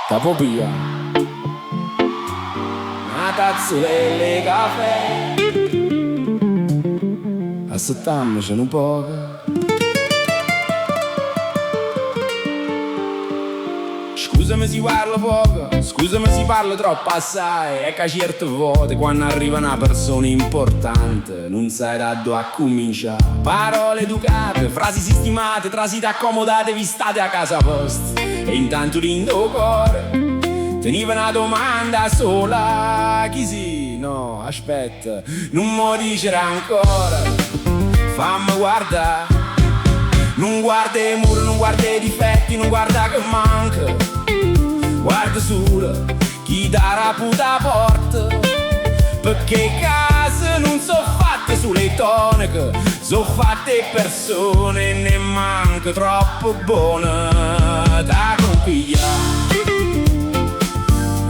Tapopia, una tazzolella di caffè, aspettiamoci un poco. Scusami se parlo poco, scusami se parlo troppo assai. È che certe volte quando arriva una persona importante non sai da dove cominciare. Parole educate, frasi sistemate, trasite accomodate, vi state a casa vostra. E intanto lindo cuore teniva una domanda sola. Chi sì? No, aspetta, non mo dicere ancora. Fammi guardare. Non guarda i muri, non guarda i difetti, non guarda che manca. Guarda solo chi dà la puta porta. Perché case non so fatte sulle toniche, so fatte persone e ne manca troppo buona da compigliare.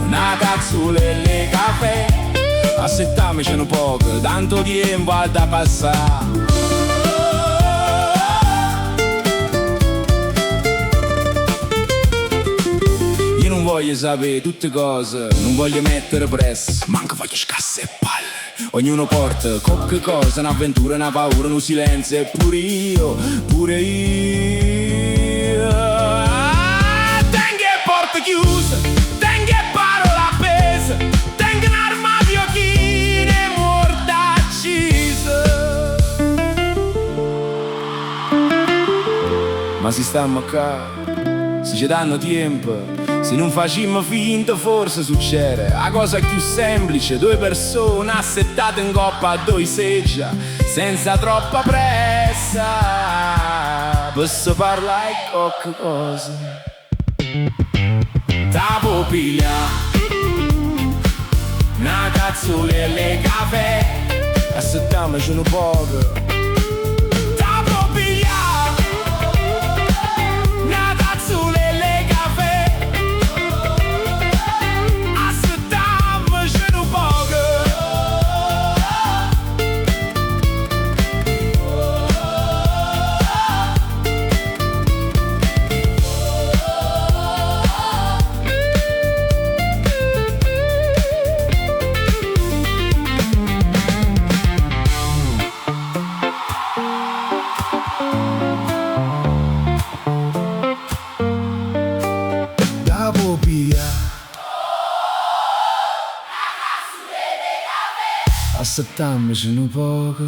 Una cazzolella e caffè, aspettiamoci un poco, tanto tempo ha da passare. Non voglio sapere tutte cose, non voglio mettere presso, manco voglio scasse e palle. Ognuno porta qualche cosa, un'avventura, una paura, un silenzio. E pure io tengo le porte chiuse, tengo le parole appese, tengo un armadio chine morta accesa. Ma si stiamo qua, se ci danno tempo, se non facciamo finta forse succede la cosa più semplice, due persone assettate in coppa a due seggia, senza troppa pressa, posso parlare di qualche cosa. Tapo piglia una cazzolella e caffè, aspettiamoci un poco. Aspettiamoci un poco.